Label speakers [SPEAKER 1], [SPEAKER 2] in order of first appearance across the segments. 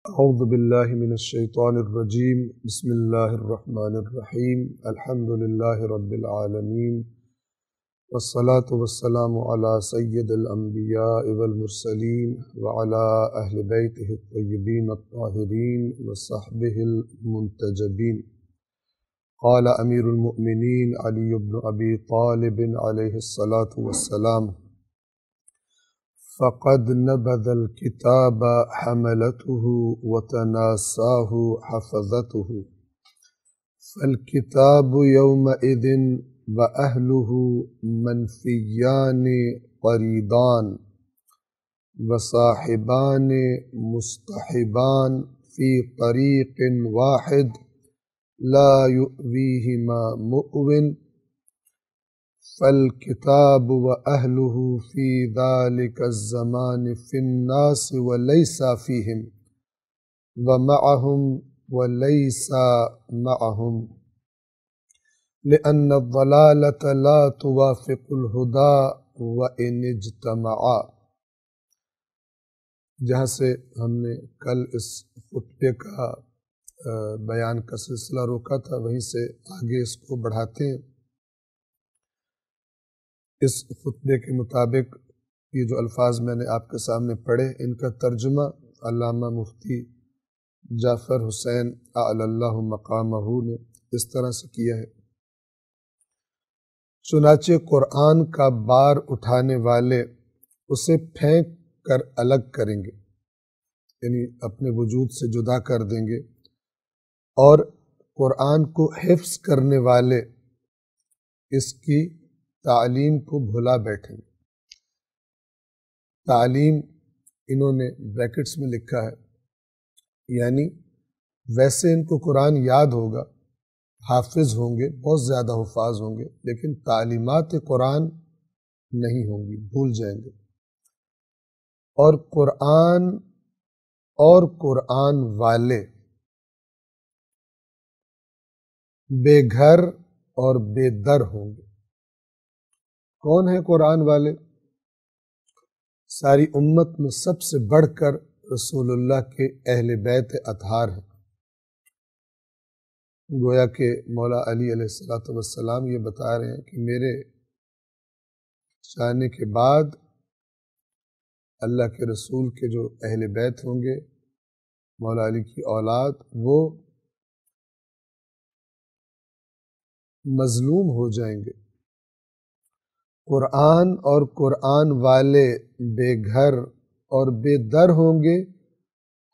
[SPEAKER 1] اعوذ باللہ من الشیطان الرجیم بسم اللہ الرحمن الرحیم الحمد للہ رب العالمین والصلاة والسلام علی سید الانبیاء والمرسلین وعلی اہل بیتہ الطیبین الطاہرین وصحبہ المنتجبین۔ قال امیر المؤمنین علی بن ابی طالب علیہ الصلاة والسلام: فقد نبذ الكتاب حملته وتناساه حفظته، فالكتاب يومئذ وأهله منفيان قريضان، وصاحبان مصطحبان في طريق واحد لا يؤويهما مؤو، فالكتاب وأهله في ذلك الزمان في الناس وليس فيهم، ومعهم وليس معهم، لأن الضلالة لا توافق الهدى وإن اجتمعا۔ جہاں سے ہم نے کل اس خطبے کا بیان کا سلسلہ روکا تھا، وہیں سے آگے اس کو بڑھاتے ہیں۔ اس خطبے کے مطابق یہ جو الفاظ میں نے آپ کے سامنے پڑھے، ان کا ترجمہ علامہ مفتی جعفر حسین اعلی اللہ مقامہ نے اس طرح سے کیا ہے: چنانچہ قرآن کا بار اٹھانے والے اسے پھینک کر الگ کریں گے، یعنی اپنے وجود سے جدا کر دیں گے، اور قرآن کو حفظ کرنے والے اس کی تعلیم کو بھلا بیٹھیں گے۔ تعلیم انہوں نے بریکٹس میں لکھا ہے، یعنی ویسے ان کو قرآن یاد ہوگا، حافظ ہوں گے، بہت زیادہ حفاظ ہوں گے، لیکن تعلیمات قرآن نہیں ہوں گی، بھول جائیں گے۔ اور قرآن والے بے گھر اور بے در ہوں گے۔ کون ہیں قرآن والے؟ ساری امت میں سب سے بڑھ کر رسول اللہ کے اہل بیت اطہار ہیں۔ گویا کہ مولا علی علیہ السلام یہ بتا رہے ہیں کہ میرے جانے کے بعد اللہ کے رسول کے جو اہل بیت ہوں گے، مولا علی کی اولاد، وہ مظلوم ہو جائیں گے۔ قرآن اور قرآن والے بے گھر اور بے در ہوں گے،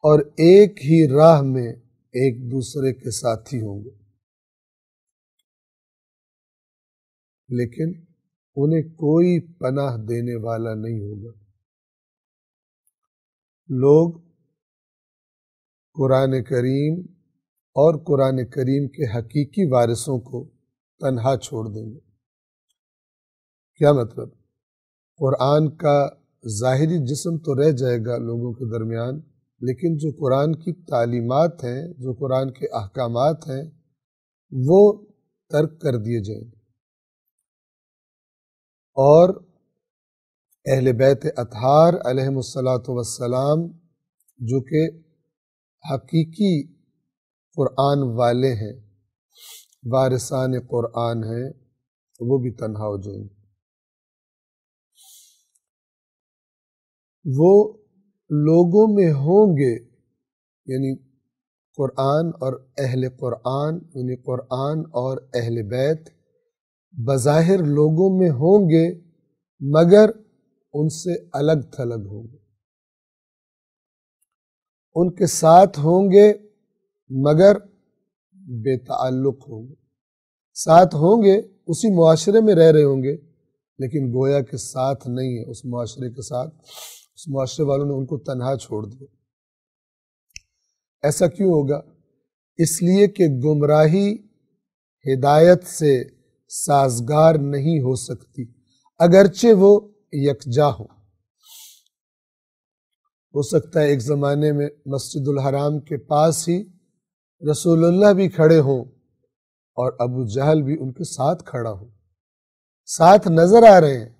[SPEAKER 1] اور ایک ہی راہ میں ایک دوسرے کے ساتھی ہوں گے، لیکن انہیں کوئی پناہ دینے والا نہیں ہوگا۔ لوگ قرآن کریم اور قرآن کریم کے حقیقی وارثوں کو تنہا چھوڑ دیں گے۔ کیا مطلب؟ قرآن کا ظاہری جسم تو رہ جائے گا لوگوں کے درمیان، لیکن جو قرآن کی تعلیمات ہیں، جو قرآن کے احکامات ہیں، وہ ترک کر دیے جائیں گے، اور اہل بیت اطہار علیہم السلام جو کہ حقیقی قرآن والے ہیں، وارثان قرآن ہیں، وہ بھی تنہا ہو جائیں گے۔ وہ لوگوں میں ہوں گے، یعنی قرآن اور اہل قرآن، یعنی قرآن اور اہل بیت بظاہر لوگوں میں ہوں گے، مگر ان سے الگ تھلگ ہوں گے۔ ان کے ساتھ ہوں گے مگر بے تعلق ہوں گے، ساتھ ہوں گے، اسی معاشرے میں رہ رہے ہوں گے، لیکن گویا کہ ساتھ نہیں ہے اس معاشرے کے ساتھ، اس معاشرے والوں نے ان کو تنہا چھوڑ دیا۔ ایسا کیوں ہوگا؟ اس لیے کہ گمراہی ہدایت سے سازگار نہیں ہو سکتی، اگرچہ وہ یکجا ہو سکتا ہے ایک زمانے میں مسجد الحرام کے پاس ہی رسول اللہ بھی کھڑے ہوں اور ابو جہل بھی ان کے ساتھ کھڑا ہو، ساتھ نظر آ رہے ہیں،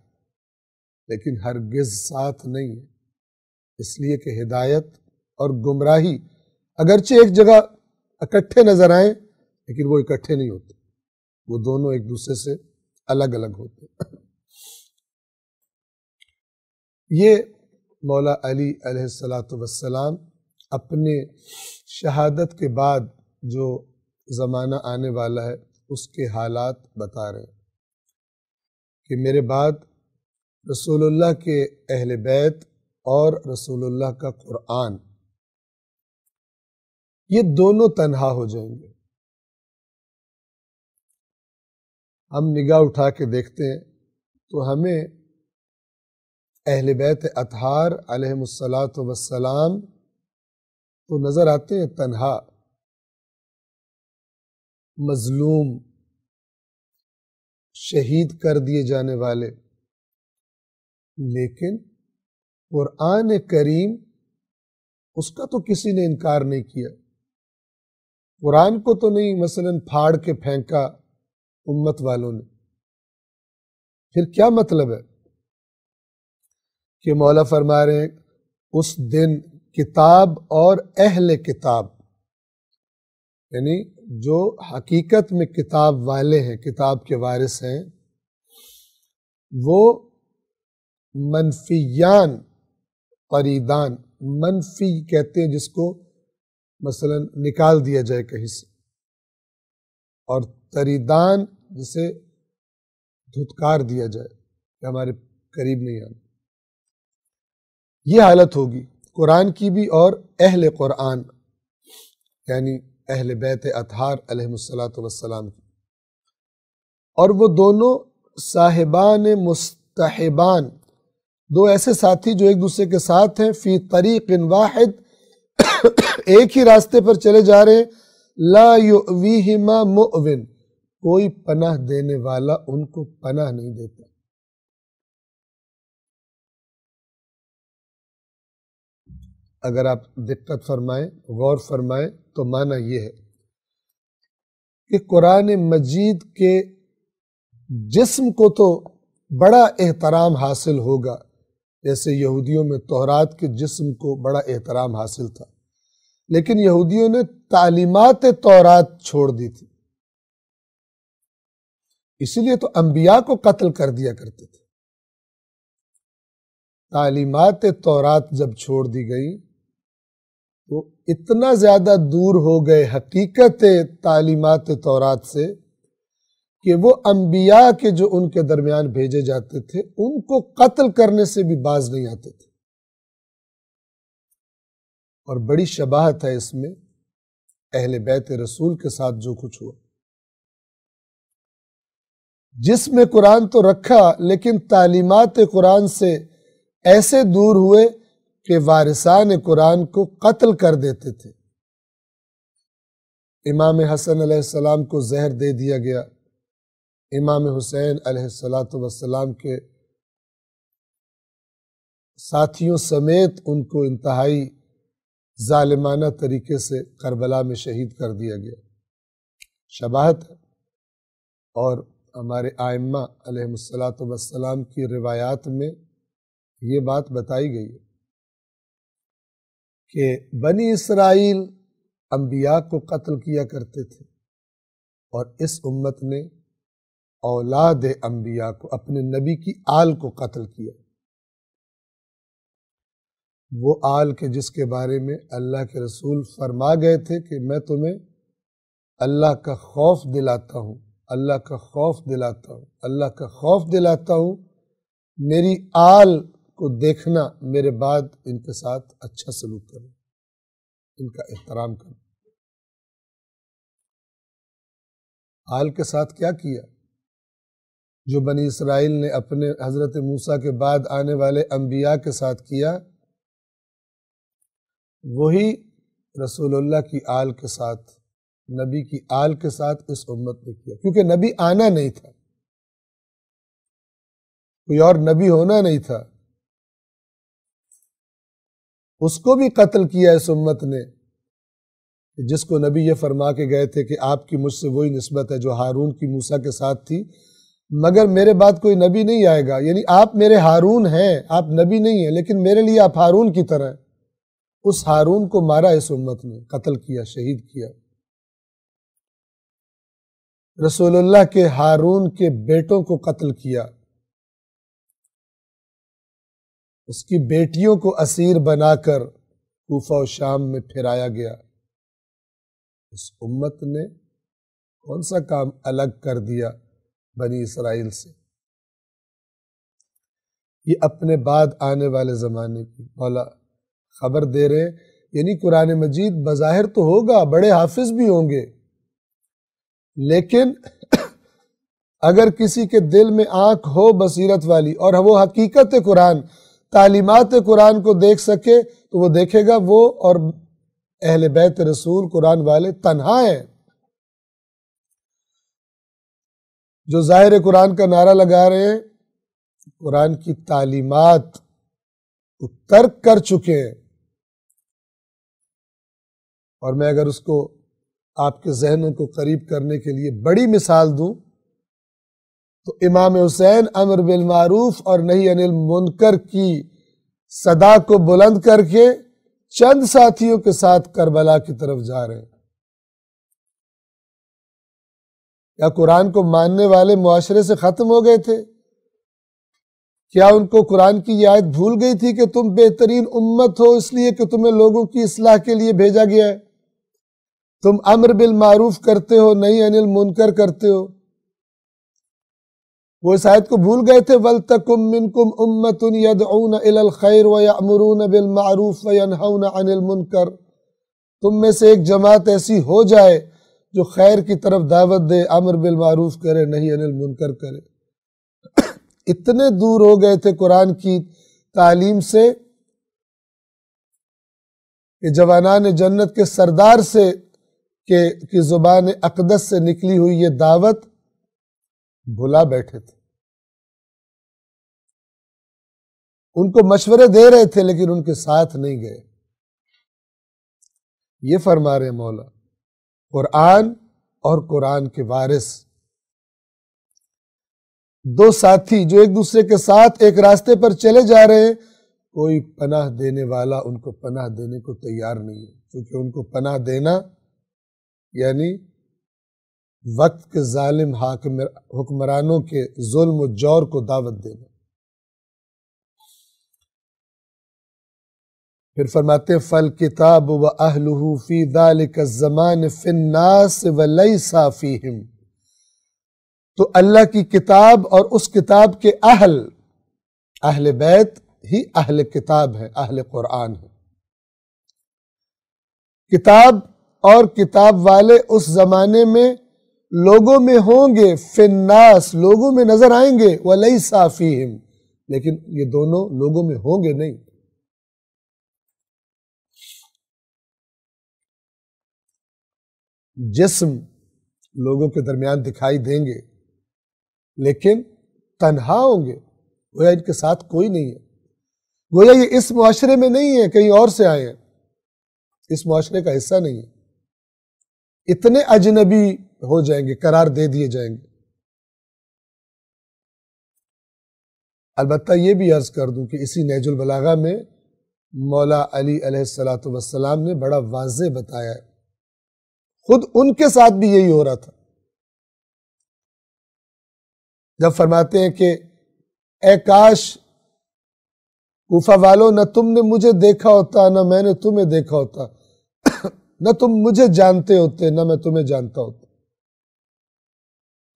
[SPEAKER 1] لیکن ہرگز ساتھ نہیں ہے، اس لیے کہ ہدایت اور گمراہی اگرچہ ایک جگہ اکٹھے نظر آئیں لیکن وہ اکٹھے نہیں ہوتے، وہ دونوں ایک دوسرے سے الگ الگ ہوتے ہیں۔ یہ مولا علی علیہ السلام اپنے شہادت کے بعد جو زمانہ آنے والا ہے اس کے حالات بتا رہے ہیں کہ میرے بعد رسول اللہ کے اہل بیت اور رسول اللہ کا قرآن یہ دونوں تنہا ہو جائیں گے۔ ہم نگاہ اٹھا کے دیکھتے ہیں تو ہمیں اہل بیت اطہار علیہم السلام تو نظر آتے ہیں تنہا، مظلوم، شہید کر دیے جانے والے، لیکن قرآن کریم اس کا تو کسی نے انکار نہیں کیا۔ قرآن کو تو نہیں مثلا پھاڑ کے پھینکا امت والوں نے۔ پھر کیا مطلب ہے کہ مولا فرما رہے ہیں اس دن کتاب اور اہل کتاب، یعنی جو حقیقت میں کتاب والے ہیں، کتاب کے وارث ہیں، وہ منفیان قریدان، منفی کہتے ہیں جس کو مثلا نکال دیا جائے کہیں سے، اور تریدان جسے دھتکار دیا جائے کہ ہمارے قریب نہیں آنا، یہ حالت ہوگی قرآن کی بھی اور اہل قرآن یعنی اہل بیت اطہار علیہم السلام کی۔ اور وہ دونوں صاحبان مستحبان، دو ایسے ساتھی جو ایک دوسرے کے ساتھ ہیں، فی طریق واحد، ایک ہی راستے پر چلے جا رہے ہیں، لا یؤویہما مؤون، کوئی پناہ دینے والا ان کو پناہ نہیں دیتا۔ اگر آپ دقت فرمائیں، غور فرمائیں تو معنی یہ ہے کہ قرآن مجید کے جسم کو تو بڑا احترام حاصل ہوگا، جیسے یہودیوں میں تورات کے جسم کو بڑا احترام حاصل تھا، لیکن یہودیوں نے تعلیمات تورات چھوڑ دی تھی، اسی لیے تو انبیاء کو قتل کر دیا کرتے تھے۔ تعلیمات تورات جب چھوڑ دی گئی تو اتنا زیادہ دور ہو گئے حقیقت تعلیمات تورات سے کہ وہ انبیاء کے جو ان کے درمیان بھیجے جاتے تھے ان کو قتل کرنے سے بھی باز نہیں آتے تھے۔ اور بڑی شباہت ہے اس میں اہل بیت رسول کے ساتھ جو کچھ ہوا، جس میں قرآن تو رکھا لیکن تعلیمات قرآن سے ایسے دور ہوئے کہ وارثان قرآن کو قتل کر دیتے تھے۔ امام حسن علیہ السلام کو زہر دے دیا گیا، امام حسین علیہ السلام کے ساتھیوں سمیت ان کو انتہائی ظالمانہ طریقے سے کربلا میں شہید کر دیا گیا۔ شباہت ہے، اور ہمارے ائمہ علیہ السلام کی روایات میں یہ بات بتائی گئی ہے کہ بنی اسرائیل انبیاء کو قتل کیا کرتے تھے، اور اس امت نے اولاد انبیاء کو، اپنے نبی کی آل کو قتل کیا، وہ آل کے جس کے بارے میں اللہ کے رسول فرما گئے تھے کہ میں تمہیں اللہ کا خوف دلاتا ہوں، اللہ کا خوف دلاتا ہوں، اللہ کا خوف دلاتا ہوں، میری آل کو دیکھنا، میرے بعد ان کے ساتھ اچھا سلوک کرنا، ان کا احترام کرنا۔ آل کے ساتھ کیا کیا جو بنی اسرائیل نے اپنے حضرت موسیٰ کے بعد آنے والے انبیاء کے ساتھ کیا، وہی رسول اللہ کی آل کے ساتھ، نبی کی آل کے ساتھ اس امت نے کیا، کیونکہ نبی آنا نہیں تھا، کوئی اور نبی ہونا نہیں تھا، اس کو بھی قتل کیا اس امت نے، جس کو نبی یہ فرما کے گئے تھے کہ آپ کی مجھ سے وہی نسبت ہے جو ہارون کی موسیٰ کے ساتھ تھی، مگر میرے بعد کوئی نبی نہیں آئے گا، یعنی آپ میرے ہارون ہیں، آپ نبی نہیں ہیں لیکن میرے لیے آپ ہارون کی طرح ہیں۔ اس ہارون کو مارا اس امت نے، قتل کیا، شہید کیا۔ رسول اللہ کے ہارون کے بیٹوں کو قتل کیا، اس کی بیٹیوں کو اسیر بنا کر کوفہ و شام میں پھرایا گیا۔ اس امت نے کون سا کام الگ کر دیا بنی اسرائیل سے؟ یہ اپنے بعد آنے والے زمانے کی مولا خبر دے رہے ہیں، یعنی قرآن مجید بظاہر تو ہوگا، بڑے حافظ بھی ہوں گے، لیکن اگر کسی کے دل میں آنکھ ہو بصیرت والی اور وہ حقیقت قرآن، تعلیمات قرآن کو دیکھ سکے تو وہ دیکھے گا وہ اور اہل بیت رسول قرآن والے تنہا ہیں۔ جو ظاہر قرآن کا نعرہ لگا رہے ہیں، قرآن کی تعلیمات کو ترک کر چکے ہیں۔ اور میں اگر اس کو آپ کے ذہنوں کو قریب کرنے کے لیے بڑی مثال دوں تو امام حسین امر بالمعروف اور نہی عن المنکر کی صدا کو بلند کر کے چند ساتھیوں کے ساتھ کربلا کی طرف جا رہے ہیں۔ کیا قرآن کو ماننے والے معاشرے سے ختم ہو گئے تھے؟ کیا ان کو قرآن کی یہ آیت بھول گئی تھی کہ تم بہترین امت ہو اس لیے کہ تمہیں لوگوں کی اصلاح کے لیے بھیجا گیا ہے؟ تم امر بالمعروف کرتے ہو، نہی عن المنکر کرتے ہو۔ وہ اس آیت کو بھول گئے تھے، وَلْتَكُمْ مِنْكُمْ أُمَّةٌ يَدْعُونَ إِلَى الْخَيْرِ وَيَأْمُرُونَ بِالْمَعْرُوفِ وَيَنْهَوْنَ عَنِ الْمُنْكَرِ۔ تم میں سے ایک جماعت ایسی ہو جائے جو خیر کی طرف دعوت دے، امر بالمعروف کرے، نہی عن المنکر کرے۔ اتنے دور ہو گئے تھے قرآن کی تعلیم سے کہ جوانان جنت کے سردار سے کی زبان اقدس سے نکلی ہوئی یہ دعوت بھلا بیٹھے تھے۔ ان کو مشورے دے رہے تھے لیکن ان کے ساتھ نہیں گئے۔ یہ فرما رہے مولا، قرآن اور قرآن کے وارث، دو ساتھی جو ایک دوسرے کے ساتھ ایک راستے پر چلے جا رہے ہیں، کوئی پناہ دینے والا ان کو پناہ دینے کو تیار نہیں ہے، کیونکہ ان کو پناہ دینا یعنی وقت کے ظالم حکمرانوں کے ظلم و جور کو دعوت دینا۔ پھر فرماتے ہیں فَالْكِتَابُ وَأَهْلُهُ فِي ذَلِكَ الزَّمَانِ فِي النَّاسِ وَلَيْسَ فِيهِمْ۔ تو اللہ کی کتاب اور اس کتاب کے اہل بیت ہی اہل کتاب ہے، اہل قرآن ہے۔ کتاب اور کتاب والے اس زمانے میں لوگوں میں ہوں گے، فی الناس لوگوں میں نظر آئیں گے، وَلَيْسَ فِيهِمْ لیکن یہ دونوں لوگوں میں ہوں گے نہیں۔ جسم لوگوں کے درمیان دکھائی دیں گے لیکن تنہا ہوں گے، گویا ان کے ساتھ کوئی نہیں ہے، گویا یہ اس معاشرے میں نہیں ہے، کہیں اور سے آئے ہیں، اس معاشرے کا حصہ نہیں ہے، اتنے اجنبی ہو جائیں گے، قرار دے دیے جائیں گے۔ البتہ یہ بھی عرض کر دوں کہ اسی نہج البلاغہ میں مولا علی علیہ السلام نے بڑا واضح بتایا ہے، خود ان کے ساتھ بھی یہی ہو رہا تھا، جب فرماتے ہیں کہ اے کاش کوفہ والوں نہ تم نے مجھے دیکھا ہوتا نہ میں نے تمہیں دیکھا ہوتا، نہ تم مجھے جانتے ہوتے نہ میں تمہیں جانتا ہوتا،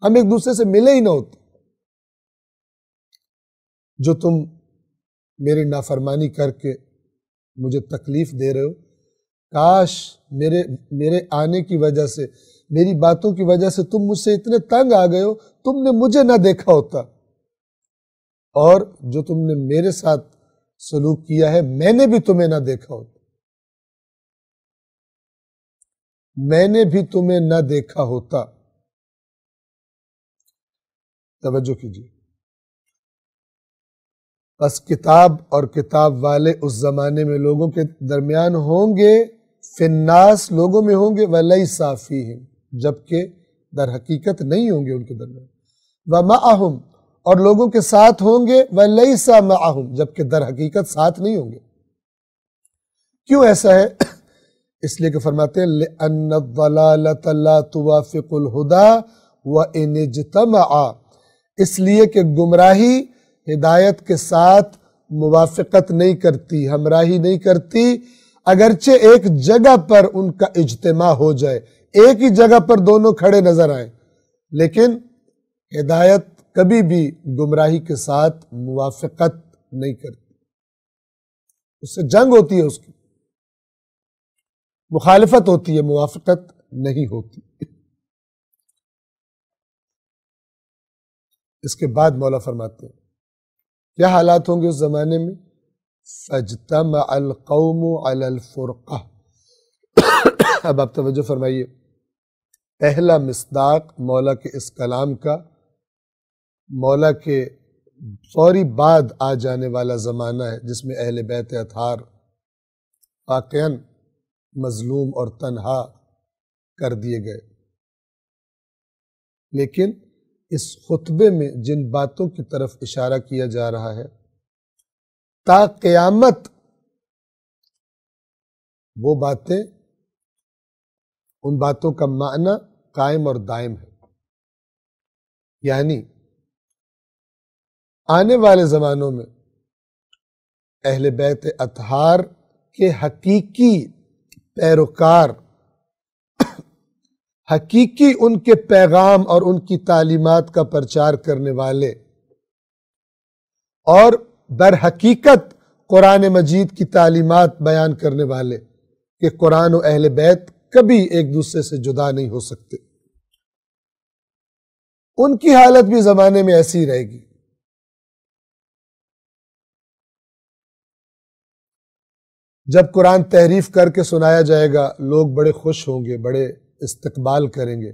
[SPEAKER 1] ہم ایک دوسرے سے ملے ہی نہ ہوتے، جو تم میری نافرمانی کر کے مجھے تکلیف دے رہے ہو، کاش میرے آنے کی وجہ سے، میری باتوں کی وجہ سے تم مجھ سے اتنے تنگ آ گئے ہو، تم نے مجھے نہ دیکھا ہوتا، اور جو تم نے میرے ساتھ سلوک کیا ہے میں نے بھی تمہیں نہ دیکھا ہوتا، میں نے بھی تمہیں نہ دیکھا ہوتا۔ توجہ کیجیے، بس کتاب اور کتاب والے اس زمانے میں لوگوں کے درمیان ہوں گے، فی الناس لوگوں میں ہوں گے، وَلَيْسَ فِيهِمْ جبکہ در حقیقت نہیں ہوں گے ان کے درمیان، وَمَعَهُمْ اور لوگوں کے ساتھ ہوں گے، وَلَيْسَ مَعَهُمْ جبکہ در حقیقت ساتھ نہیں ہوں گے۔ کیوں ایسا ہے؟ اس لیے کہ فرماتے ہیں لِأَنَّ الضَّلَالَةَ لَا تُوَافِقُ الْهُدَى وَإِنِ اجْتَمَعَ، اس لیے کہ گمراہی ہدایت کے ساتھ موافقت نہیں کرتی، ہمراہی نہیں کرتی، اگرچہ ایک جگہ پر ان کا اجتماع ہو جائے، ایک ہی جگہ پر دونوں کھڑے نظر آئیں، لیکن ہدایت کبھی بھی گمراہی کے ساتھ موافقت نہیں کرتی، اس سے جنگ ہوتی ہے، اس کی مخالفت ہوتی ہے، موافقت نہیں ہوتی۔ اس کے بعد مولا فرماتے ہیں کیا حالات ہوں گے اس زمانے میں؟ فَاجْتَمَعَ الْقَوْمُ عَلَى الْفُرْقَةِ، اب آپ توجہ فرمائیے، پہلا مصداق مولا کے اس کلام کا، مولا کے فوری بعد آ جانے والا زمانہ ہے جس میں اہل بیت اطہار واقعاً مظلوم اور تنہا کر دیے گئے، لیکن اس خطبے میں جن باتوں کی طرف اشارہ کیا جا رہا ہے تا قیامت وہ باتیں، ان باتوں کا معنی قائم اور دائم ہے، یعنی آنے والے زمانوں میں اہل بیت اطہار کے حقیقی پیروکار، حقیقی ان کے پیغام اور ان کی تعلیمات کا پرچار کرنے والے، اور در حقیقت قرآن مجید کی تعلیمات بیان کرنے والے کہ قرآن و اہل بیت کبھی ایک دوسرے سے جدا نہیں ہو سکتے، ان کی حالت بھی زمانے میں ایسی ہی رہے گی۔ جب قرآن تحریف کر کے سنایا جائے گا لوگ بڑے خوش ہوں گے، بڑے استقبال کریں گے،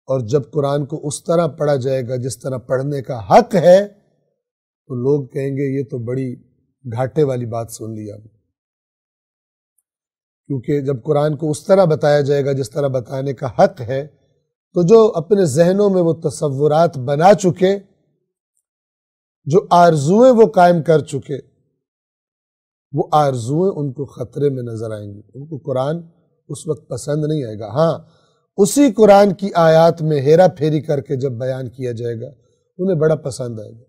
[SPEAKER 1] اور جب قرآن کو اس طرح پڑھا جائے گا جس طرح پڑھنے کا حق ہے تو لوگ کہیں گے یہ تو بڑی گھاٹے والی بات سن لی ہم، کیونکہ جب قرآن کو اس طرح بتایا جائے گا جس طرح بتانے کا حق ہے تو جو اپنے ذہنوں میں وہ تصورات بنا چکے، جو آرزویں وہ قائم کر چکے، وہ آرزویں ان کو خطرے میں نظر آئیں گی، ان کو قرآن اس وقت پسند نہیں آئے گا۔ ہاں، اسی قرآن کی آیات میں ہیرا پھیری کر کے جب بیان کیا جائے گا انہیں بڑا پسند آئے گا۔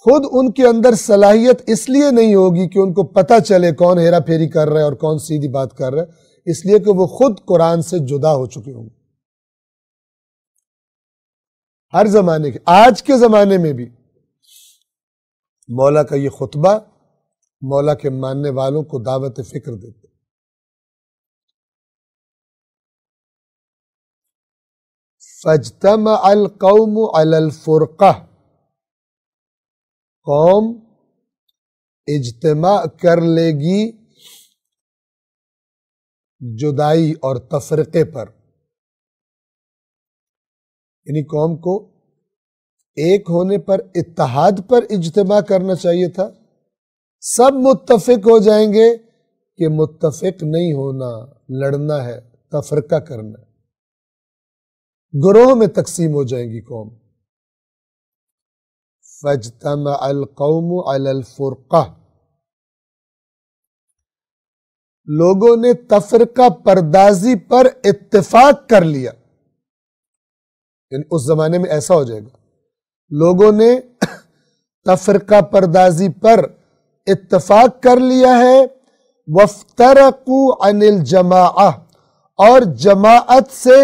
[SPEAKER 1] خود ان کے اندر صلاحیت اس لیے نہیں ہوگی کہ ان کو پتہ چلے کون ہیرا پھیری کر رہا ہے اور کون سیدھی بات کر رہا ہے، اس لیے کہ وہ خود قرآن سے جدا ہو چکے ہوں گے۔ ہر زمانے کے، آج کے زمانے میں بھی مولا کا یہ خطبہ مولا کے ماننے والوں کو دعوت فکر دیتے۔ فَاجْتَمَعَ الْقَوْمُ عَلَى الْفُرْقَةِ، قوم اجتماع کر لے گی جدائی اور تفرقے پر، یعنی قوم کو ایک ہونے پر، اتحاد پر اجتماع کرنا چاہیے تھا، سب متفق ہو جائیں گے کہ متفق نہیں ہونا، لڑنا ہے، تفرقہ کرنا ہے، گروہ میں تقسیم ہو جائیں گی قوم۔ فَاجْتَمَعَ الْقَوْمُ عَلَى الْفُرْقَةِ، لوگوں نے تفرقہ پردازی پر اتفاق کر لیا، یعنی اس زمانے میں ایسا ہو جائے گا، لوگوں نے تفرقہ پردازی پر اتفاق کر لیا ہے، وَافْتَرَقُوا عَنِ الْجَمَاعَةِ، اور جماعت سے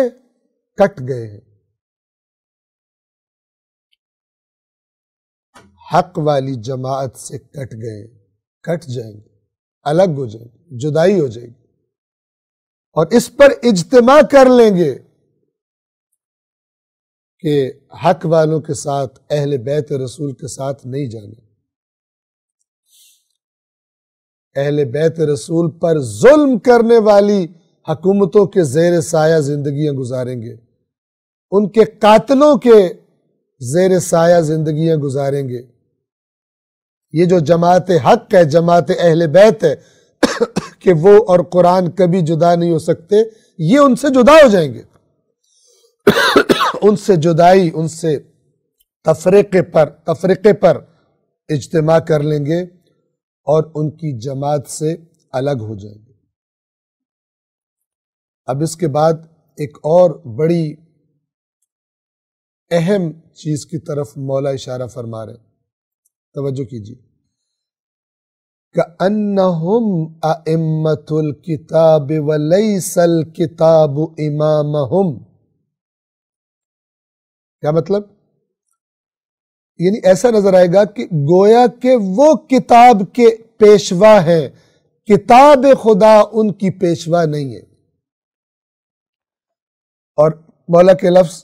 [SPEAKER 1] کٹ گئے ہیں، حق والی جماعت سے کٹ گئے ہیں، کٹ جائیں گے، الگ ہو جائیں گے، جدائی ہو جائے گی، اور اس پر اجتماع کر لیں گے کہ حق والوں کے ساتھ، اہل بیت رسول کے ساتھ نہیں جانا، اہل بیت رسول پر ظلم کرنے والی حکومتوں کے زیر سایہ زندگیاں گزاریں گے، ان کے قاتلوں کے زیر سایہ زندگیاں گزاریں گے۔ یہ جو جماعت حق ہے، جماعت اہل بیت ہے کہ وہ اور قرآن کبھی جدا نہیں ہو سکتے، یہ ان سے جدا ہو جائیں گے، ان سے جدائی، ان سے تفرقے پر اجتماع کر لیں گے، اور ان کی جماعت سے الگ ہو جائیں گے۔ اب اس کے بعد ایک اور بڑی اہم چیز کی طرف مولا اشارہ فرما رہے ہیں، توجہ کیجیے۔ كأنهم أئمة الكتاب وليس الكتاب إمامهم۔ کیا مطلب؟ یعنی ایسا نظر آئے گا کہ گویا کہ وہ کتاب کے پیشوا ہیں، کتاب خدا ان کی پیشوا نہیں ہے۔ اور مولا کے لفظ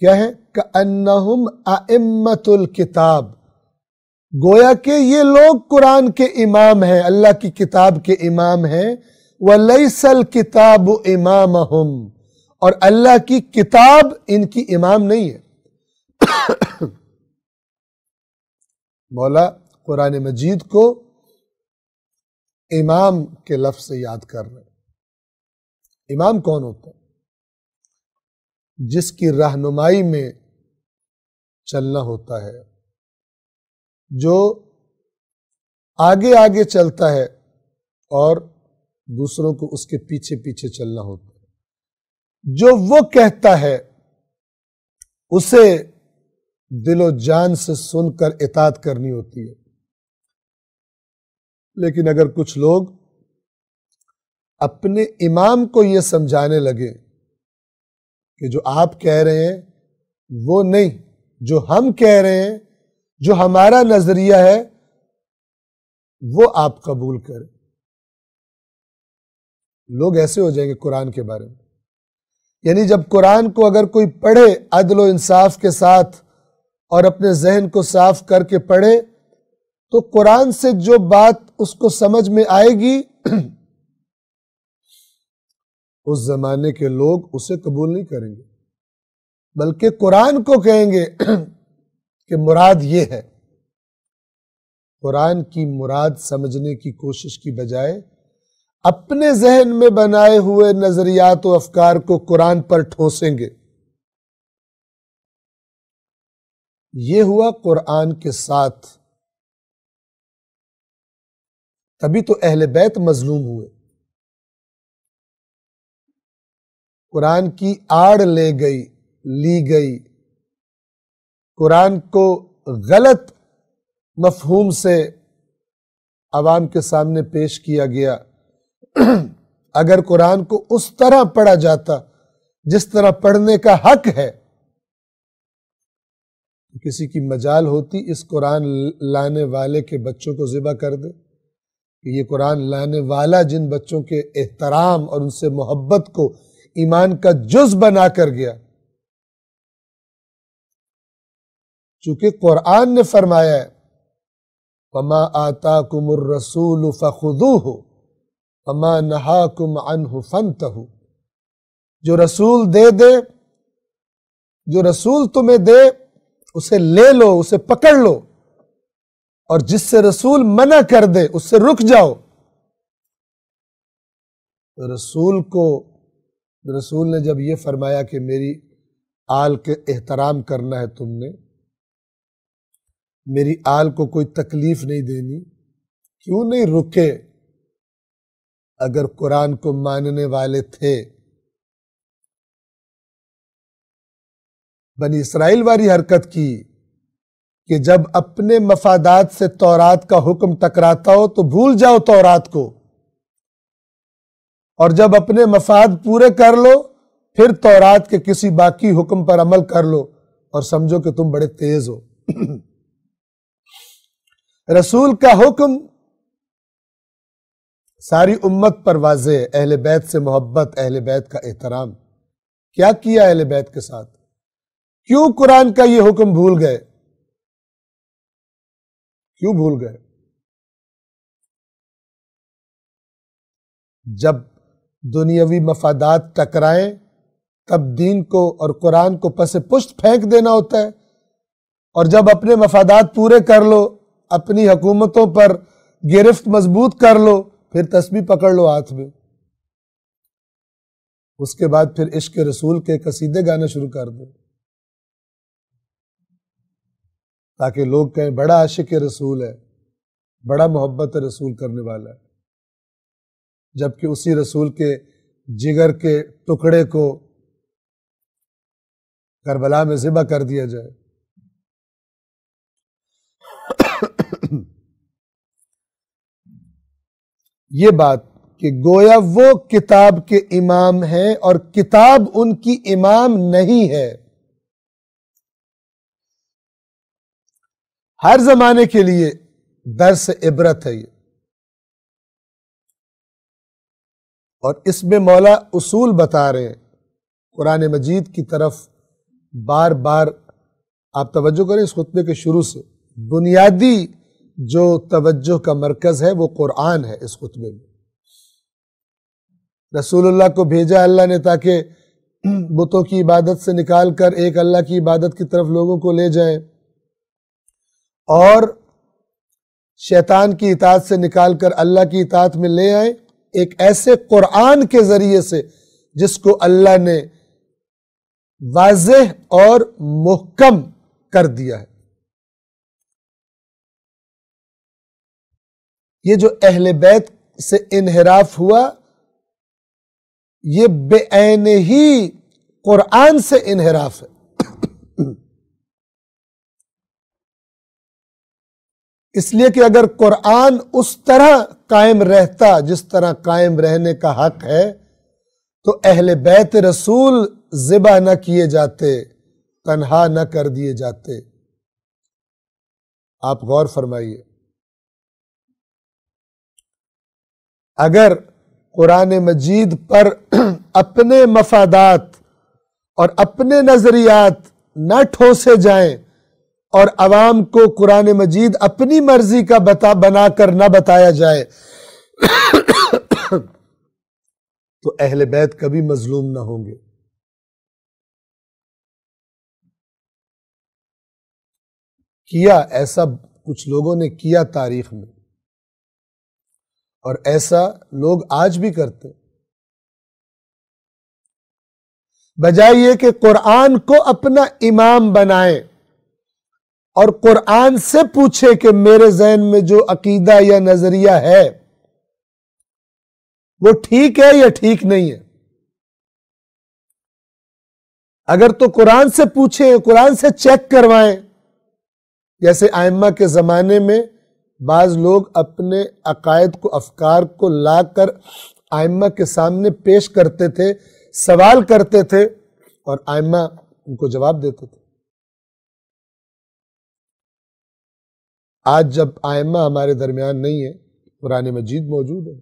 [SPEAKER 1] کیا ہے؟ كأنهم أئمة الكتاب، گویا کہ یہ لوگ قرآن کے امام ہیں، اللہ کی کتاب کے امام ہیں۔ وَلَيْسَ الْكِتَابُ إِمَامَهُمْ، اور اللہ کی کتاب ان کی امام نہیں ہے۔ مولا قرآن مجید کو امام کے لفظ سے یاد کر رہے ہیں۔ امام کون ہوتا ہے؟ جس کی رہنمائی میں چلنا ہوتا ہے، جو آگے آگے چلتا ہے اور دوسروں کو اس کے پیچھے پیچھے چلنا ہوتا ہے، جو وہ کہتا ہے اسے دل و جان سے سن کر اطاعت کرنی ہوتی ہے۔ لیکن اگر کچھ لوگ اپنے امام کو یہ سمجھانے لگے کہ جو آپ کہہ رہے ہیں وہ نہیں، جو ہم کہہ رہے ہیں، جو ہمارا نظریہ ہے وہ آپ قبول کریں، لوگ ایسے ہو جائیں گے قرآن کے بارے میں۔ یعنی جب قرآن کو اگر کوئی پڑھے عدل و انصاف کے ساتھ اور اپنے ذہن کو صاف کر کے پڑھے، تو قرآن سے جو بات اس کو سمجھ میں آئے گی اس زمانے کے لوگ اسے قبول نہیں کریں گے، بلکہ قرآن کو کہیں گے کہ مراد یہ ہے۔ قرآن کی مراد سمجھنے کی کوشش کی بجائے اپنے ذہن میں بنائے ہوئے نظریات و افکار کو قرآن پر ٹھوسیں گے۔ یہ ہوا قرآن کے ساتھ، تبھی تو اہل بیت مظلوم ہوئے۔ قرآن کی آڑ لی گئی، قرآن کو غلط مفہوم سے عوام کے سامنے پیش کیا گیا۔ اگر قرآن کو اس طرح پڑھا جاتا جس طرح پڑھنے کا حق ہے، تو کسی کی مجال ہوتی اس قرآن لانے والے کے بچوں کو ذبح کر دے کہ یہ قرآن لانے والا جن بچوں کے احترام اور ان سے محبت کو ایمان کا جز بنا کر گیا۔ چونکہ قرآن نے فرمایا ہے وَمَا آتَاكُمُ الرَّسُولُ فَخُذُوهُ وَمَا نَهَاكُمْ عَنْهُ فَانْتَهُوا، جو رسول دے جو رسول تمہیں دے اسے لے لو، اسے پکڑ لو، اور جس سے رسول منع کر دے اس سے رک جاؤ۔ رسول نے جب یہ فرمایا کہ میری آل کے احترام کرنا ہے، تم نے میری آل کو کوئی تکلیف نہیں دینی، کیوں نہیں رکے؟ اگر قرآن کو ماننے والے تھے۔ بنی اسرائیل والی حرکت کی کہ جب اپنے مفادات سے تورات کا حکم ٹکراتا ہو تو بھول جاؤ تورات کو، اور جب اپنے مفاد پورے کر لو پھر تورات کے کسی باقی حکم پر عمل کر لو اور سمجھو کہ تم بڑے تیز ہو۔ رسول کا حکم ساری امت پر واضح ہے، اہل بیت سے محبت، اہل بیت کا احترام۔ کیا کیا اہل بیت کے ساتھ؟ کیوں قرآن کا یہ حکم بھول گئے؟ کیوں بھول گئے؟ جب دنیاوی مفادات ٹکرائیں تب دین کو اور قرآن کو پس پشت پھینک دینا ہوتا ہے، اور جب اپنے مفادات پورے کر لو، اپنی حکومتوں پر گرفت مضبوط کر لو، پھر تسبیح پکڑ لو ہاتھ میں، اس کے بعد پھر عشق رسول کے قصیدے گانا شروع کر دو تاکہ لوگ کہیں بڑا عاشق رسول ہے، بڑا محبت رسول کرنے والا ہے، جبکہ اسی رسول کے جگر کے ٹکڑے کو کربلا میں ذبح کر دیا جائے۔ یہ بات کہ گویا وہ کتاب کے امام ہیں اور کتاب ان کی امام نہیں ہے، ہر زمانے کے لیے درس عبرت ہے یہ، اور اس میں مولا اصول بتا رہے ہیں قرآن مجید کی طرف بار بار۔ آپ توجہ کریں اس خطبے کے شروع سے، بنیادی جو توجہ کا مرکز ہے وہ قرآن ہے۔ اس خطبے میں رسول اللہ کو بھیجا اللہ نے تاکہ بتوں کی عبادت سے نکال کر ایک اللہ کی عبادت کی طرف لوگوں کو لے جائیں، اور شیطان کی اطاعت سے نکال کر اللہ کی اطاعت میں لے آئیں، ایک ایسے قرآن کے ذریعے سے جس کو اللہ نے واضح اور محکم کر دیا ہے۔ یہ جو اہل بیت سے انحراف ہوا یہ بے عین ہی قرآن سے انحراف ہے۔ اس لیے کہ اگر قرآن اس طرح قائم رہتا جس طرح قائم رہنے کا حق ہے تو اہل بیت رسول ذبح نہ کیے جاتے، تنہا نہ کر دیے جاتے۔ آپ غور فرمائیے، اگر قرآن مجید پر اپنے مفادات اور اپنے نظریات نہ ٹھوسے جائیں اور عوام کو قرآن مجید اپنی مرضی کا بنا کر نہ بتایا جائے تو اہل بیت کبھی مظلوم نہ ہوں گے۔ کیا ایسا کچھ لوگوں نے کیا تاریخ میں، اور ایسا لوگ آج بھی کرتے، بجائے یہ کہ قرآن کو اپنا امام بنائیں اور قرآن سے پوچھے کہ میرے ذہن میں جو عقیدہ یا نظریہ ہے وہ ٹھیک ہے یا ٹھیک نہیں ہے۔ اگر تو قرآن سے پوچھیں، قرآن سے چیک کروائیں، جیسے ائمہ کے زمانے میں بعض لوگ اپنے عقائد کو، افکار کو لا کر ائمہ کے سامنے پیش کرتے تھے، سوال کرتے تھے اور ائمہ ان کو جواب دیتے تھے۔ آج جب ائمہ ہمارے درمیان نہیں ہے، قرآن مجید موجود ہے۔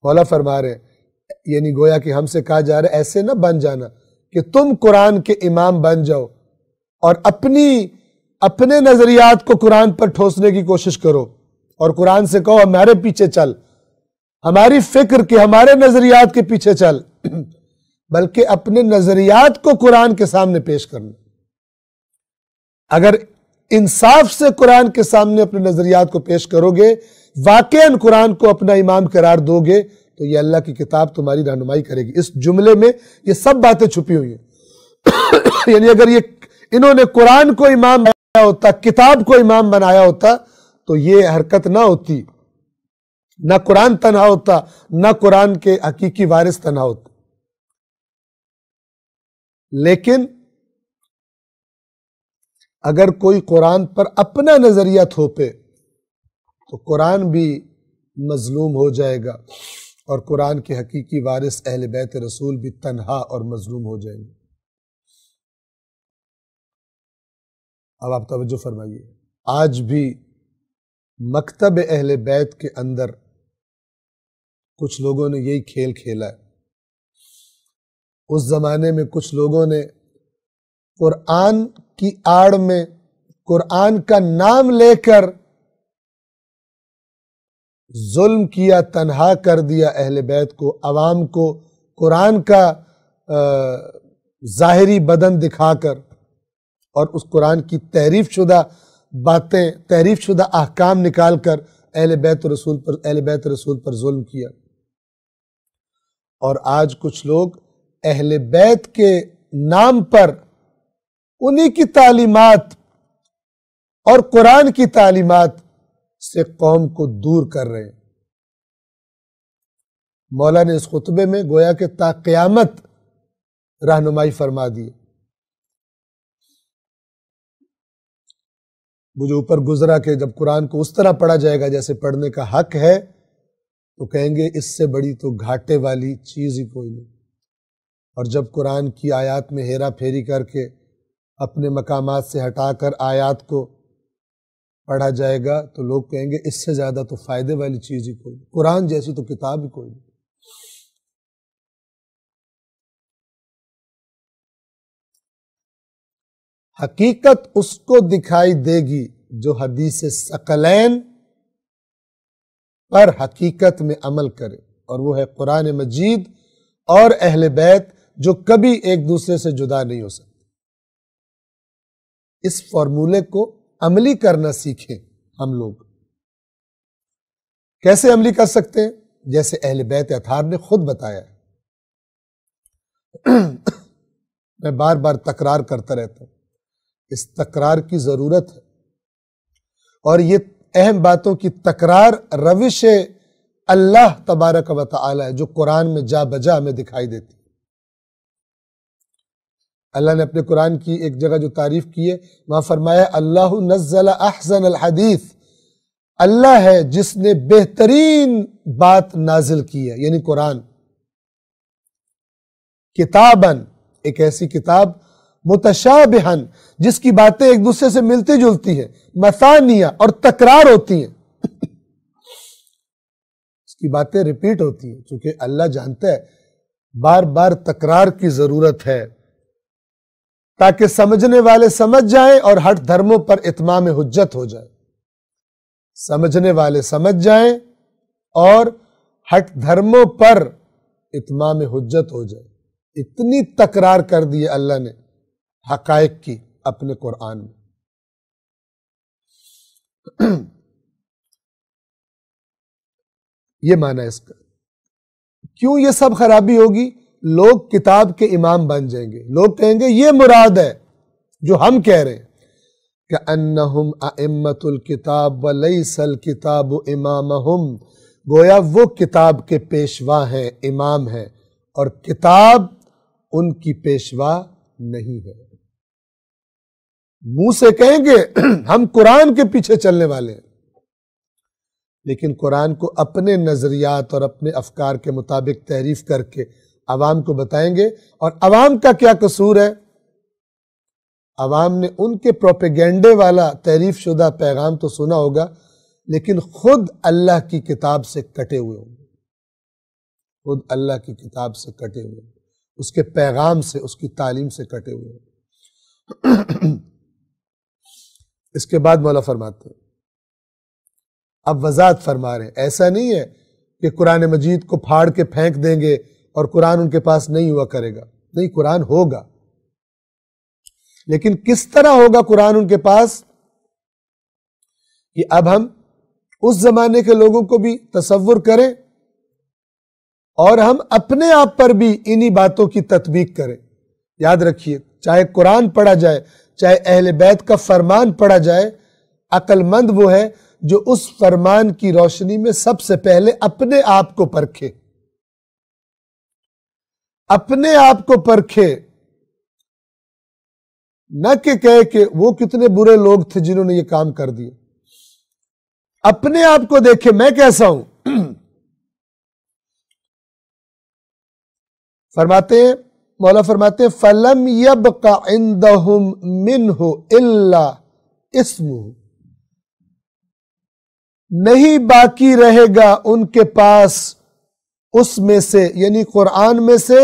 [SPEAKER 1] مولا فرما رہے ہیں، یعنی گویا کہ ہم سے کہا جا رہا ہے ایسے نہ بن جانا کہ تم قرآن کے امام بن جاؤ اور اپنے نظریات کو قرآن پر ٹھوسنے کی کوشش کرو اور قرآن سے کہو ہمارے پیچھے چل، ہماری فکر کے، ہمارے نظریات کے پیچھے چل، بلکہ اپنے نظریات کو قرآن کے سامنے پیش کرنا۔ اگر انصاف سے قرآن کے سامنے اپنے نظریات کو پیش کرو گے، واقعاً قرآن کو اپنا امام قرار دو گے، تو یہ اللہ کی کتاب تمہاری رہنمائی کرے گی۔ اس جملے میں یہ سب باتیں چھپی ہوئی ہیں۔ یعنی اگر انہوں نے قرآن کو امام بنایا ہوتا، کتاب کو امام بنایا ہوتا تو یہ حرکت نہ ہوتی، نہ قرآن تنہا ہوتا، نہ قرآن کے حقیقی وارث تنہا ہوتے۔ لیکن اگر کوئی قرآن پر اپنا نظریہ تھوپے تو قرآن بھی مظلوم ہو جائے گا اور قرآن کے حقیقی وارث اہل بیت رسول بھی تنہا اور مظلوم ہو جائیں گے۔ اب آپ توجہ فرمائیے، آج بھی مکتب اہل بیت کے اندر کچھ لوگوں نے یہی کھیل کھیلا ہے۔ اس زمانے میں کچھ لوگوں نے قرآن کی آڑ میں قرآن کا نام لے کر ظلم کیا، تنہا کر دیا اہل بیت کو، عوام کو قرآن کا ظاہری بدن دکھا کر اور اس قرآن کی تحریف شدہ باتیں، تحریف شدہ احکام نکال کر اہل بیت رسول پر ظلم کیا۔ اور آج کچھ لوگ اہل بیت کے نام پر انہی کی تعلیمات اور قرآن کی تعلیمات سے قوم کو دور کر رہے ہیں۔ مولا نے اس خطبے میں گویا کہ تا قیامت رہنمائی فرما دی۔ وہ جو اوپر گزرا کہ جب قرآن کو اس طرح پڑھا جائے گا جیسے پڑھنے کا حق ہے تو کہیں گے اس سے بڑی تو گھاٹے والی چیز ہی کوئی نہیں، اور جب قرآن کی آیات میں ہیرا پھیری کر کے اپنے مقامات سے ہٹا کر آیات کو پڑھا جائے گا تو لوگ کہیں گے اس سے زیادہ تو فائدے والی چیز ہی کوئی نہیں، قرآن جیسی تو کتاب ہی کوئی نہیں۔ حقیقت اس کو دکھائی دے گی جو حدیث ثقلین پر حقیقت میں عمل کرے، اور وہ ہے قرآن مجید اور اہل بیت جو کبھی ایک دوسرے سے جدا نہیں ہو سکتے۔ اس فارمولے کو عملی کرنا سیکھیں ہم لوگ۔ کیسے عملی کر سکتے ہیں؟ جیسے اہل بیت اطہار نے خود بتایا ہے۔ میں بار بار تکرار کرتا رہتا ہوں، اس تکرار کی ضرورت ہے، اور یہ اہم باتوں کی تکرار روش اللہ تبارک و تعالی ہے جو قرآن میں جا بجا ہمیں دکھائی دیتی۔ اللہ نے اپنے قرآن کی ایک جگہ جو تعریف کی ہے وہاں فرمایا اللہ نزل احسن الحدیث، اللہ ہے جس نے بہترین بات نازل کی ہے، یعنی قرآن، کتاباً، ایک ایسی کتاب، متشابہاً، جس کی باتیں ایک دوسرے سے ملتی جلتی ہیں، مثانیہ، اور تکرار ہوتی ہیں، اس کی باتیں ریپیٹ ہوتی ہیں، چونکہ اللہ جانتا ہے بار بار تکرار کی ضرورت ہے تاکہ سمجھنے والے سمجھ جائیں اور ہٹ دھرموں پر اتمام حجت ہو جائے۔ سمجھنے والے سمجھ جائیں اور ہٹ دھرموں پر اتمام حجت ہو جائے۔ اتنی تکرار کر دی اللہ نے حقائق کی اپنے قرآن میں۔ یہ معنی ہے اس کا۔ کیوں یہ سب خرابی ہوگی؟ لوگ کتاب کے امام بن جائیں گے، لوگ کہیں گے یہ مراد ہے جو ہم کہہ رہے ہیں کہ انہم ائمۃ الکتاب ولیس الکتاب امامہم، گویا وہ کتاب کے پیشوا ہیں، امام ہیں، اور کتاب ان کی پیشوا نہیں ہے۔ منہ سے کہیں گے ہم قرآن کے پیچھے چلنے والے ہیں، لیکن قرآن کو اپنے نظریات اور اپنے افکار کے مطابق تحریف کر کے عوام کو بتائیں گے، اور عوام کا کیا قصور ہے؟ عوام نے ان کے پروپیگنڈے والا تحریف شدہ پیغام تو سنا ہوگا، لیکن خود اللہ کی کتاب سے کٹے ہوئے ہوں گے، خود اللہ کی کتاب سے کٹے ہوئے ہوں گے، اس کے پیغام سے، اس کی تعلیم سے کٹے ہوئے ہوں گے۔ اس کے بعد مولا فرماتے ہیں، اب وضاحت فرما رہے ہیں، ایسا نہیں ہے کہ قرآن مجید کو پھاڑ کے پھینک دیں گے اور قرآن ان کے پاس نہیں ہوا کرے گا، نہیں، قرآن ہوگا، لیکن کس طرح ہوگا قرآن ان کے پاس؟ کہ اب ہم اس زمانے کے لوگوں کو بھی تصور کریں اور ہم اپنے آپ پر بھی انہی باتوں کی تطبیق کریں۔ یاد رکھیے، چاہے قرآن پڑھا جائے، چاہے اہل بیت کا فرمان پڑھا جائے، عقل مند وہ ہے جو اس فرمان کی روشنی میں سب سے پہلے اپنے آپ کو پرکھے، اپنے آپ کو پرکھے، نہ کہ کہے کہ وہ کتنے برے لوگ تھے جنہوں نے یہ کام کر دیے۔ اپنے آپ کو دیکھے میں کیسا ہوں۔ فرماتے ہیں، مولا فرماتے ہیں فَلَمْ يَبْقَ عِنْدَهُمْ مِنْهُ إِلَّا اسْمُهُ، نہیں باقی رہے گا ان کے پاس اس میں سے، یعنی قرآن میں سے،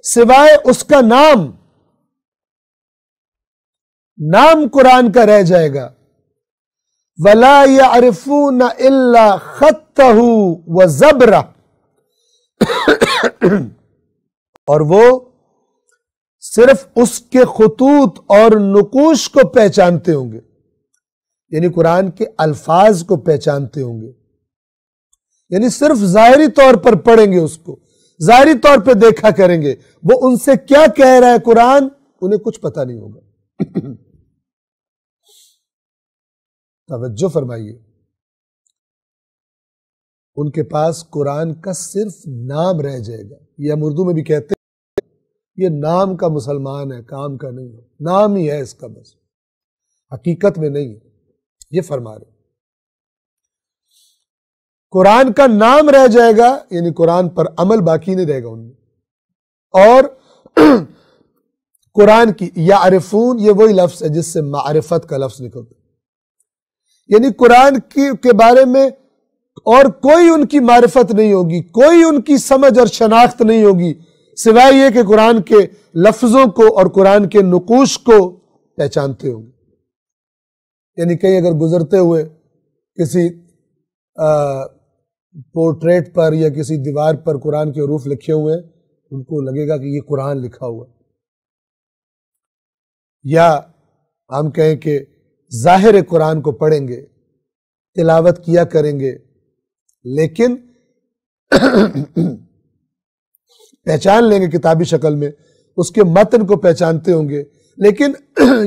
[SPEAKER 1] سوائے اس کا نام، نام قرآن کا رہ جائے گا۔ وَلَا يَعْرِفُونَ إِلَّا خَطَّهُ وَزَبْرَهُ، اور وہ صرف اس کے خطوط اور نقوش کو پہچانتے ہوں گے، یعنی قرآن کے الفاظ کو پہچانتے ہوں گے، یعنی صرف ظاہری طور پر پڑھیں گے، اس کو ظاہری طور پہ دیکھا کریں گے، وہ ان سے کیا کہہ رہا ہے قرآن انہیں کچھ پتہ نہیں ہوگا۔ توجہ فرمائیے، ان کے پاس قرآن کا صرف نام رہ جائے گا. یہ ہم اردو میں بھی کہتے ہیں یہ نام کا مسلمان ہے، کام کا نہیں ہے، نام ہی ہے اس کا بس، حقیقت میں نہیں ہے. یہ فرما رہے قرآن کا نام رہ جائے گا، یعنی قرآن پر عمل باقی نہیں رہے گا ان میں. اور قرآن کی یعرفون یہ وہی لفظ ہے جس سے معرفت کا لفظ نکلتا ہے، یعنی قرآن کے بارے میں اور کوئی ان کی معرفت نہیں ہوگی، کوئی ان کی سمجھ اور شناخت نہیں ہوگی سوائے یہ کہ قرآن کے لفظوں کو اور قرآن کے نقوش کو پہچانتے ہوں گے. یعنی کہیں اگر گزرتے ہوئے کسی پورٹریٹ پر یا کسی دیوار پر قرآن کے حروف لکھے ہوئے ہیں، ان کو لگے گا کہ یہ قرآن لکھا ہوا ہے. یا ہم کہیں کہ ظاہر قرآن کو پڑھیں گے، تلاوت کیا کریں گے، لیکن پہچان لیں گے کتابی شکل میں، اس کے متن کو پہچانتے ہوں گے، لیکن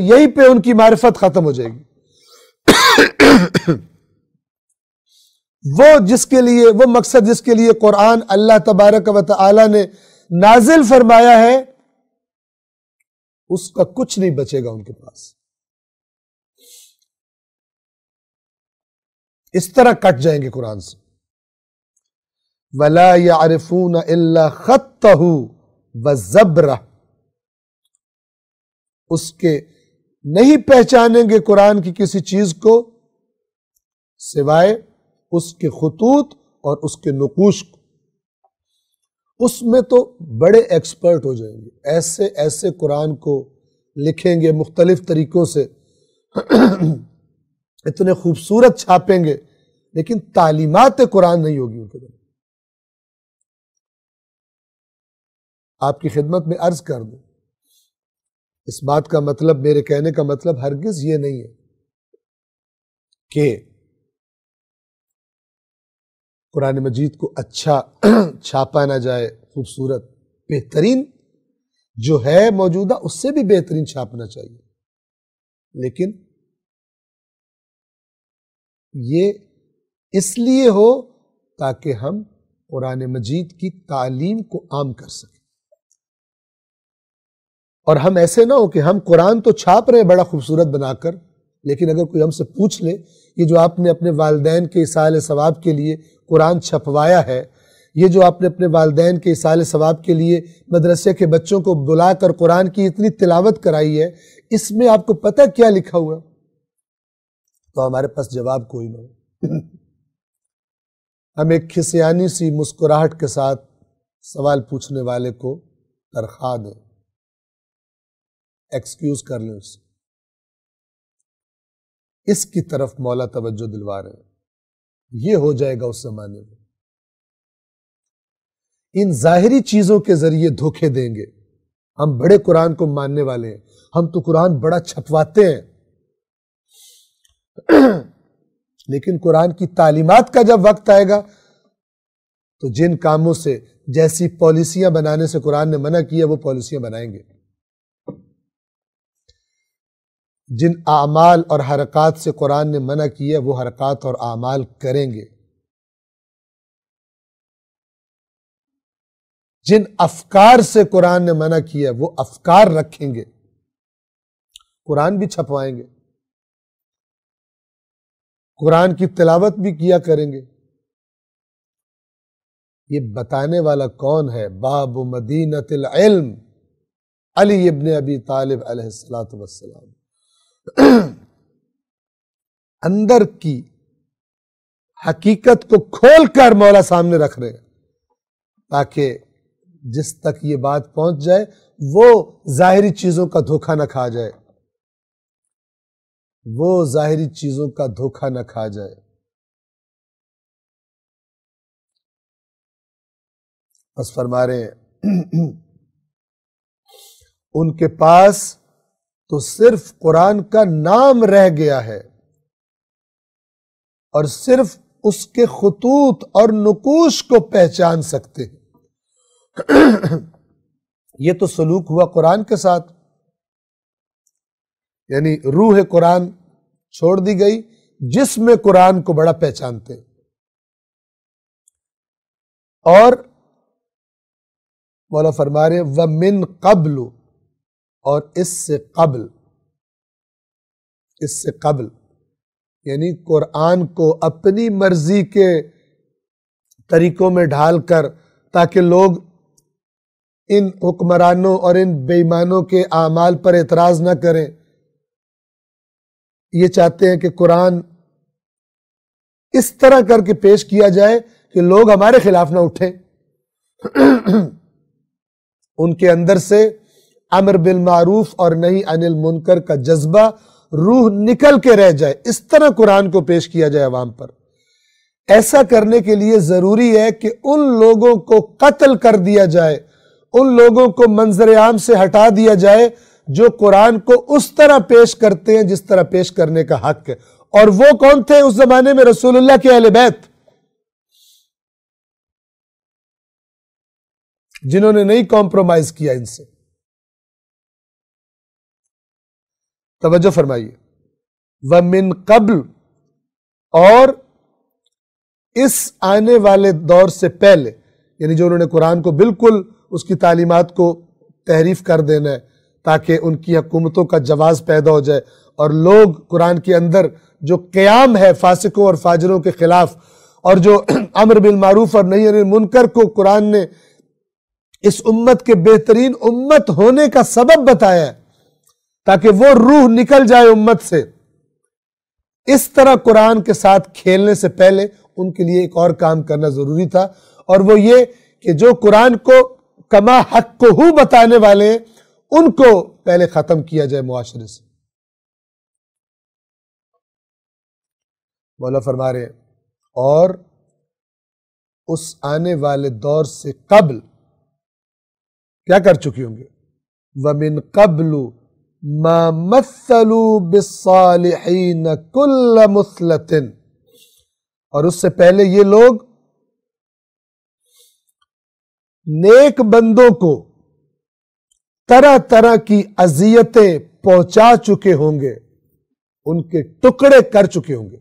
[SPEAKER 1] یہیں پہ ان کی معرفت ختم ہو جائے گی. وہ مقصد جس کے لیے قرآن اللہ تبارک و تعالی نے نازل فرمایا ہے، اس کا کچھ نہیں بچے گا ان کے پاس. اس طرح کٹ جائیں گے قرآن سے. وَلَا يَعْرِفُونَ إِلَّا خَطَّهُ وَزَبْرَهُ، اس کے نہیں پہچانیں گے قرآن کی کسی چیز کو سوائے اس کے خطوط اور اس کے نقوش کو. اس میں تو بڑے ایکسپرٹ ہو جائیں گے، ایسے ایسے قرآن کو لکھیں گے مختلف طریقوں سے، اتنے خوبصورت چھاپیں گے، لیکن تعلیمات قرآن نہیں ہوگی ان کے دل. آپ کی خدمت میں عرض کر دوں، اس بات کا مطلب، میرے کہنے کا مطلب ہرگز یہ نہیں ہے کہ قرآن مجید کو اچھا چھاپا نہ جائے، خوبصورت، بہترین جو ہے موجودہ اس سے بھی بہترین چھاپنا چاہیے، لیکن یہ اس لیے ہو تاکہ ہم قرآن مجید کی تعلیم کو عام کر سکیں. اور ہم ایسے نہ ہو کہ ہم قرآن تو چھاپ رہے ہیں بڑا خوبصورت بنا کر، لیکن اگر کوئی ہم سے پوچھ لے یہ جو آپ نے اپنے والدین کے ایصال ثواب کے لیے قرآن چھپوایا ہے، یہ جو آپ نے اپنے والدین کے ایصال ثواب کے لیے مدرسے کے بچوں کو بلا کر قرآن کی اتنی تلاوت کرائی ہے، اس میں آپ کو پتہ کیا لکھا ہوا، تو ہمارے پاس جواب کوئی نہ ہو. ہم ایک کھسیانی سی مسکراہٹ کے ساتھ سوال پوچھنے والے کو تنخواہ دیں، ایکسکیوز کر لیں اس سے. اس کی طرف مولا توجہ دلوا رہے ہیں. یہ ہو جائے گا اس زمانے میں. ان ظاہری چیزوں کے ذریعے دھوکے دیں گے. ہم بڑے قرآن کو ماننے والے ہیں، ہم تو قرآن بڑا چھپواتے ہیں، لیکن قرآن کی تعلیمات کا جب وقت آئے گا تو جن کاموں سے، جیسی پالیسیاں بنانے سے قرآن نے منع کیا وہ پالیسیاں بنائیں گے، جن اعمال اور حرکات سے قرآن نے منع کیا وہ حرکات اور اعمال کریں گے، جن افکار سے قرآن نے منع کیا وہ افکار رکھیں گے، قرآن بھی چھپوائیں گے، قرآن کی تلاوت بھی کیا کریں گے. یہ بتانے والا کون ہے؟ باب مدینۃ العلم، علی ابن ابی طالب علیہ السلام. اندر کی حقیقت کو کھول کر مولا سامنے رکھ رہے ہیں تاکہ جس تک یہ بات پہنچ جائے وہ ظاہری چیزوں کا دھوکہ نہ کھا جائے، وہ ظاہری چیزوں کا دھوکہ نہ کھا جائے. بس فرما رہے ہیں ان کے پاس تو صرف قرآن کا نام رہ گیا ہے اور صرف اس کے خطوط اور نقوش کو پہچان سکتے ہیں. یہ تو سلوک ہوا قرآن کے ساتھ، یعنی روح قرآن چھوڑ دی گئی، جس میں قرآن کو بڑا پہچانتے ہیں. اور مولا فرما رہے ہیں وَمِن قَبْلُ، اور اس سے قبل یعنی قرآن کو اپنی مرضی کے طریقوں میں ڈھال کر، تاکہ لوگ ان حکمرانوں اور ان بے ایمانوں کے اعمال پر اعتراض نہ کریں، یہ چاہتے ہیں کہ قرآن اس طرح کر کے پیش کیا جائے کہ لوگ ہمارے خلاف نہ اٹھیں، ان کے اندر سے امر بالمعروف اور نہی عن المنکر کا جذبہ روح نکل کے رہ جائے، اس طرح قرآن کو پیش کیا جائے عوام پر۔ ایسا کرنے کے لیے ضروری ہے کہ ان لوگوں کو قتل کر دیا جائے، ان لوگوں کو منظر عام سے ہٹا دیا جائے جو قرآن کو اس طرح پیش کرتے ہیں جس طرح پیش کرنے کا حق ہے۔ اور وہ کون تھے اس زمانے میں؟ رسول اللہ کے اہل بیت، جنہوں نے نہیں کمپرومائز کیا ان سے۔ توجہ فرمائیے، وَمِن قبل، اور اس آنے والے دور سے پہلے، یعنی جو انہوں نے قرآن کو بالکل اس کی تعلیمات کو تحریف کر دینا ہے تاکہ ان کی حکومتوں کا جواز پیدا ہو جائے، اور لوگ قرآن کے اندر جو قیام ہے فاسقوں اور فاجروں کے خلاف، اور جو امر بالمعروف اور نہی عن المنکر کو قرآن نے اس امت کے بہترین امت ہونے کا سبب بتایا ہے تاکہ وہ روح نکل جائے امت سے، اس طرح قرآن کے ساتھ کھیلنے سے پہلے ان کے لیے ایک اور کام کرنا ضروری تھا، اور وہ یہ کہ جو قرآن کو کما حقہ بتانے والے ہیں ان کو پہلے ختم کیا جائے معاشرے سے۔ مولا فرما رہے ہیں اور اس آنے والے دور سے قبل کیا کر چکی ہوں گے؟ وَمِن قَبْلُ مَا مَثَّلُوا بِالصَّالِحِينَ كُلَّ مُثْلَةٍ، اور اس سے پہلے یہ لوگ نیک بندوں کو طرح طرح کی اذیتیں پہنچا چکے ہوں گے، ان کے ٹکڑے کر چکے ہوں گے۔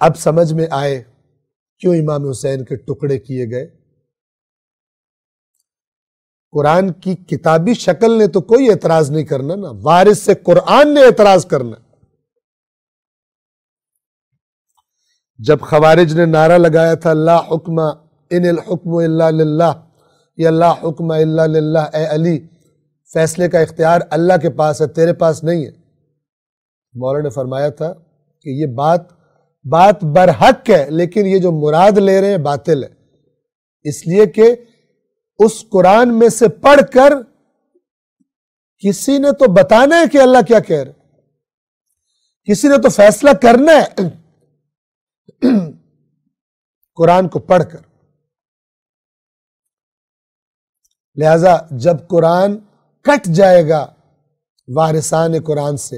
[SPEAKER 1] اب سمجھ میں آئے کیوں امام حسین کے ٹکڑے کیے گئے۔ قرآن کی کتابی شکل نے تو کوئی اعتراض نہیں کرنا نا، وارث سے قرآن نے اعتراض کرنا۔ جب خوارج نے نعرہ لگایا تھا لا حکم ان الحکم الا للہ، یا لا حکم الا للہ، اے علی فیصلے کا اختیار اللہ کے پاس ہے، تیرے پاس نہیں ہے، مولا نے فرمایا تھا کہ یہ بات برحق ہے، لیکن یہ جو مراد لے رہے ہیں باطل ہے، اس لیے کہ اس قرآن میں سے پڑھ کر کسی نے تو بتانا ہے کہ اللہ کیا کہہ رہے، کسی نے تو فیصلہ کرنا ہے قرآن کو پڑھ کر۔ لہذا جب قرآن کٹ جائے گا وارثان قرآن سے،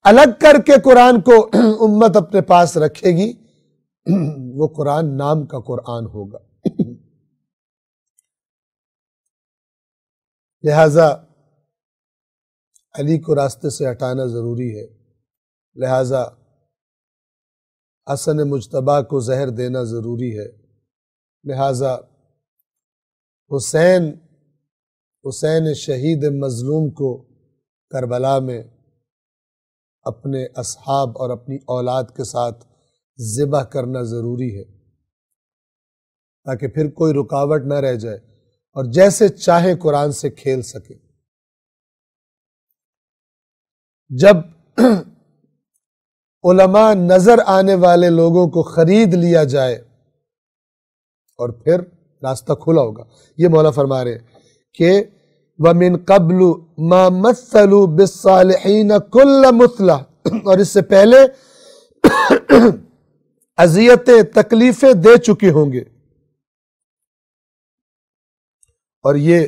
[SPEAKER 1] الگ کر کے قرآن کو امت اپنے پاس رکھے گی، وہ قرآن نام کا قرآن ہوگا۔ لہذا علی کو راستے سے ہٹانا ضروری ہے، لہذا حسن مجتبیٰ کو زہر دینا ضروری ہے، لہذا حسین شہید مظلوم کو کربلا میں اپنے اصحاب اور اپنی اولاد کے ساتھ ذبح کرنا ضروری ہے، تاکہ پھر کوئی رکاوٹ نہ رہ جائے اور جیسے چاہے قرآن سے کھیل سکے۔ جب علماء نظر آنے والے لوگوں کو خرید لیا جائے اور پھر راستہ کھلا ہوگا۔ یہ مولا فرما رہے کہ وَمِن قَبْلُ مَا مَثَّلُوا بِالصَّالِحِينَ كُلَّ مُثْلَةٍ، اور اس سے پہلے اذیتیں تکلیفیں دے چکے ہوں گے۔ اور یہ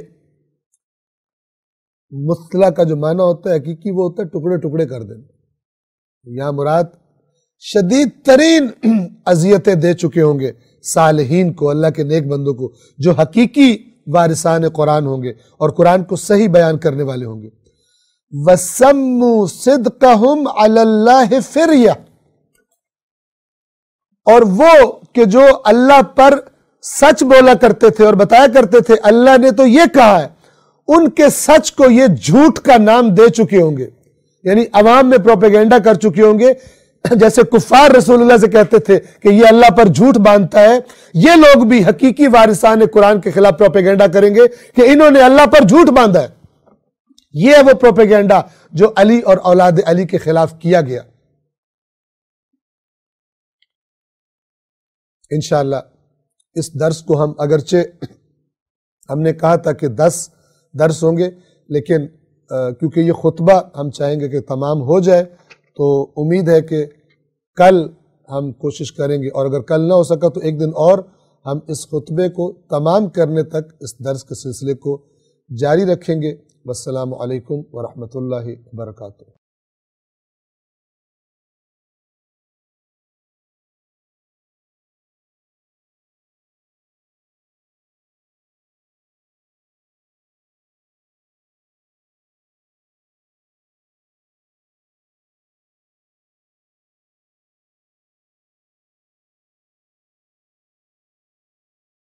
[SPEAKER 1] مثلا کا جو معنی ہوتا ہے حقیقی وہ ہوتا ہے ٹکڑے ٹکڑے کر دینا، یہاں مراد شدید ترین اذیتیں دے چکے ہوں گے صالحین کو، اللہ کے نیک بندوں کو، جو حقیقی وارثان قرآن ہوں گے اور قرآن کو صحیح بیان کرنے والے ہوں گے۔ وَسَمُّوا صِدْقَهُمْ عَلَى اللَّهِ فِرْيَةً، اور وہ کہ جو اللہ پر سچ بولا کرتے تھے اور بتایا کرتے تھے اللہ نے تو یہ کہا ہے، ان کے سچ کو یہ جھوٹ کا نام دے چکے ہوں گے، یعنی عوام میں پروپیگنڈا کر چکے ہوں گے، جیسے کفار رسول اللہ سے کہتے تھے کہ یہ اللہ پر جھوٹ باندھتا ہے، یہ لوگ بھی حقیقی وارثان قرآن کے خلاف پروپیگنڈا کریں گے کہ انہوں نے اللہ پر جھوٹ باندھا ہے۔ یہ ہے وہ پروپیگنڈا جو علی اور اولاد علی کے خلاف کیا گیا۔ انشاءاللہ اس درس کو ہم اگرچہ ہم نے کہا تھا کہ 10 درس ہوں گے، لیکن کیونکہ یہ خطبہ ہم چاہیں گے کہ تمام ہو جائے، تو امید ہے کہ کل ہم کوشش کریں گے، اور اگر کل نہ ہو سکا تو ایک دن اور ہم اس خطبے کو تمام کرنے تک اس درس کے سلسلے کو جاری رکھیں گے۔ والسلام علیکم ورحمۃ اللہ وبرکاتہ۔